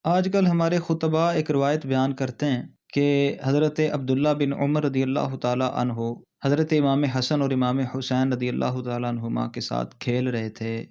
آج کل ہمارے خطباء ایک روایت بیان کرتے ہیں کہ حضرت عبداللہ بن عمر رضی اللہ تعالیٰ عنہ حضرت امام حسن اور امام حسین رضی اللہ تعالیٰ عنہما کے ساتھ کھیل رہے تھے،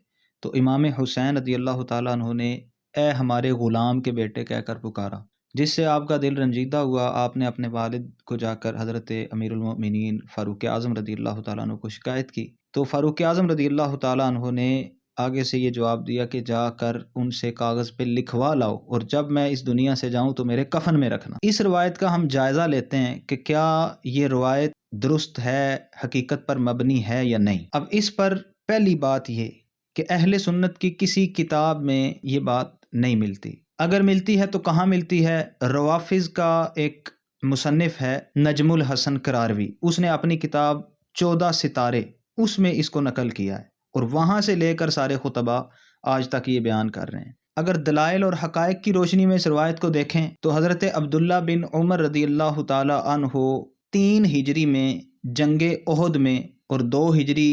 تو امام حسین رضی اللہ تعالیٰ عنہ نے اے ہمارے غلام کے بیٹے کہہ کر پکارا، جس سے آپ کا دل رنجیدہ ہوا۔ آپ نے اپنے والد کو جا کر حضرت امیر المؤمنین فاروق اعظم رضی اللہ تعالیٰ عنہ کو شکایت کی، تو فاروق اعظم رضی اللہ تعالیٰ عنہ نے آگے سے یہ جواب دیا کہ جا کر ان سے کاغذ پہ لکھوا لاؤ، اور جب میں اس دنیا سے جاؤں تو میرے کفن میں رکھنا۔ اس روایت کا ہم جائزہ لیتے ہیں کہ کیا یہ روایت درست ہے، حقیقت پر مبنی ہے یا نہیں۔ اب اس پر پہلی بات یہ کہ اہل سنت کی کسی کتاب میں یہ بات نہیں ملتی، اگر ملتی ہے تو کہاں ملتی ہے؟ روافظ کا ایک مصنف ہے نجم الحسن کراروی، اس نے اپنی کتاب 14 ستارے اس میں اس کو نقل کیا ہے، اور وہاں سے لے کر سارے خطباء آج تک یہ بیان کر رہے ہیں۔ اگر دلائل اور حقائق کی روشنی میں اس روایت کو دیکھیں تو حضرت عبداللہ بن عمر رضی اللہ تعالی عنہ 3 ہجری میں جنگ احد میں اور 2 ہجری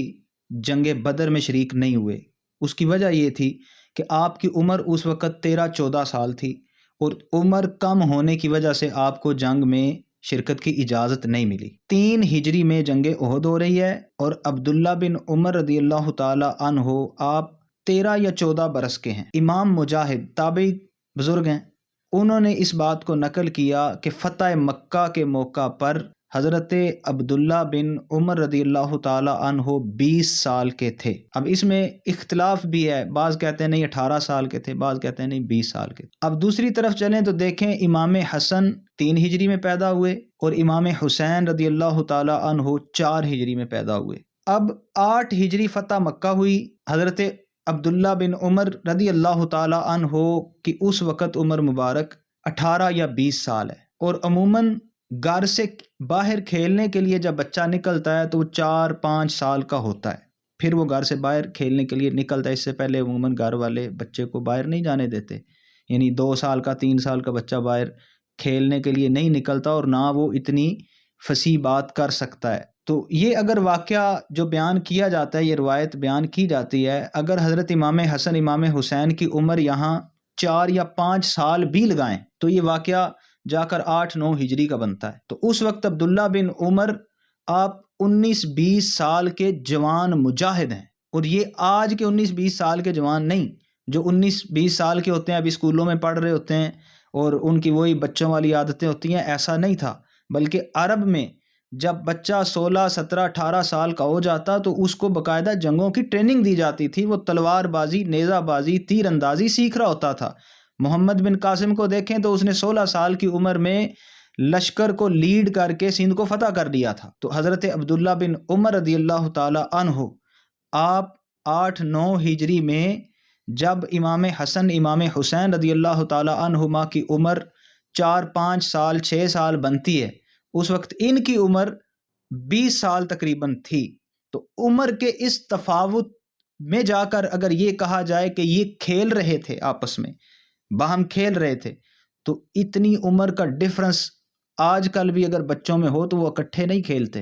جنگ بدر میں شریک نہیں ہوئے۔ اس کی وجہ یہ تھی کہ آپ کی عمر اس وقت 13-14 سال تھی، اور عمر کم ہونے کی وجہ سے آپ کو جنگ میں شرکت کی اجازت نہیں ملی۔ 3 ہجری میں جنگ احد ہو رہی ہے، اور عبداللہ بن عمر رضی اللہ تعالی عنہ آپ 13 یا 14 برس کے ہیں۔ امام مجاہد تابعی بزرگ ہیں، انہوں نے اس بات کو نقل کیا کہ فتح مکہ کے موقع پر حضرت عبداللہ بن عمر رضی اللہ تعالی عنہ 20 سال کے تھے۔ اب اس میں اختلاف بھی ہے، بعض کہتے ہیں نہیں 18 سال کے تھے، بعض کہتے ہیں نہیں 20 سال کے تھے۔ اب دوسری طرف چلیں تو دیکھیں امام حسن 3 ہجری میں پیدا ہوئے، اور امام حسین رضی اللہ تعالی عنہ 4 ہجری میں پیدا ہوئے۔ اب 8 ہجری فتح مکہ ہوئی، حضرت عبداللہ بن عمر رضی اللہ تعالی عنہ کی اس وقت عمر مبارک 18 یا 20 سال ہے، اور عموماً گھر سے باہر کھیلنے کے لیے جب بچہ نکلتا ہے تو وہ 4-5 سال کا ہوتا ہے، پھر وہ گھر سے باہر کھیلنے کے لیے نکلتا ہے۔ اس سے پہلے عموماً گھر والے بچے کو باہر نہیں جانے دیتے، یعنی 2 سال کا 3 سال کا بچہ باہر کھیلنے کے لیے نہیں نکلتا، اور نہ وہ اتنی فصیح بات کر سکتا ہے۔ تو یہ اگر واقعہ جو بیان کیا جاتا ہے، یہ روایت بیان کی جاتی ہے، اگر حضرت امام حسن امام حسین کی عمر یہاں 4 یا 5 سال بھی لگائیں تو یہ واقعہ جا کر 8-9 ہجری کا بنتا ہے۔ تو اس وقت عبداللہ بن عمر آپ 19-20 سال کے جوان مجاہد ہیں، اور یہ آج کے 19-20 سال کے جوان نہیں، جو 19-20 سال کے ہوتے ہیں ابھی اسکولوں میں پڑھ رہے ہوتے ہیں اور ان کی وہی بچوں والی عادتیں ہوتی ہیں، ایسا نہیں تھا۔ بلکہ عرب میں جب بچہ 16, 17, 18 سال کا ہو جاتا تو اس کو باقاعدہ جنگوں کی ٹریننگ دی جاتی تھی، وہ تلوار بازی، نیزہ بازی، تیر اندازی سیکھ رہا ہوتا تھا۔ محمد بن قاسم کو دیکھیں تو اس نے 16 سال کی عمر میں لشکر کو لیڈ کر کے سندھ کو فتح کر لیا تھا۔ تو حضرت عبداللہ بن عمر رضی اللہ تعالی عنہ آپ 8-9 ہجری میں جب امام حسن امام حسین رضی اللہ تعالی عنہما کی عمر 4-5 سال 6 سال بنتی ہے، اس وقت ان کی عمر 20 سال تقریباً تھی۔ تو عمر کے اس تفاوت میں جا کر اگر یہ کہا جائے کہ یہ کھیل رہے تھے، آپس میں باہم کھیل رہے تھے، تو اتنی عمر کا ڈفرنس آج کل بھی اگر بچوں میں ہو تو وہ اکٹھے نہیں کھیلتے۔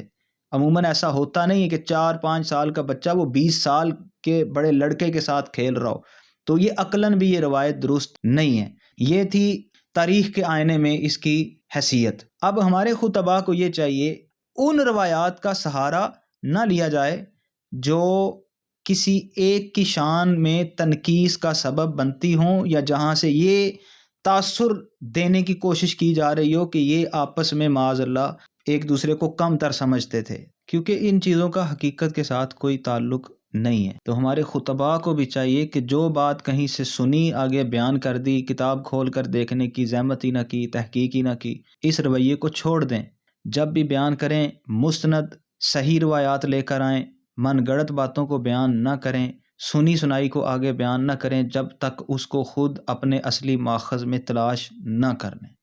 عموماً ایسا ہوتا نہیں ہے کہ 4-5 سال کا بچہ وہ 20 سال کے بڑے لڑکے کے ساتھ کھیل رہا ہو، تو یہ عقلاً بھی یہ روایت درست نہیں ہے۔ یہ تھی تاریخ کے آئینے میں اس کی حیثیت۔ اب ہمارے خطباء کو یہ چاہیے ان روایات کا سہارا نہ لیا جائے جو کسی ایک کی شان میں تنقیص کا سبب بنتی ہوں، یا جہاں سے یہ تاثر دینے کی کوشش کی جا رہی ہو کہ یہ آپس میں معاذ اللہ ایک دوسرے کو کم تر سمجھتے تھے، کیونکہ ان چیزوں کا حقیقت کے ساتھ کوئی تعلق نہیں ہے۔ تو ہمارے خطباء کو بھی چاہیے کہ جو بات کہیں سے سنی آگے بیان کر دی، کتاب کھول کر دیکھنے کی زحمت ہی نہ کی، تحقیق ہی نہ کی، اس رویے کو چھوڑ دیں۔ جب بھی بیان کریں مستند صحیح روایات لے کر آئیں، من گڑت باتوں کو بیان نہ کریں، سنی سنائی کو آگے بیان نہ کریں جب تک اس کو خود اپنے اصلی ماخذ میں تلاش نہ کر لیں۔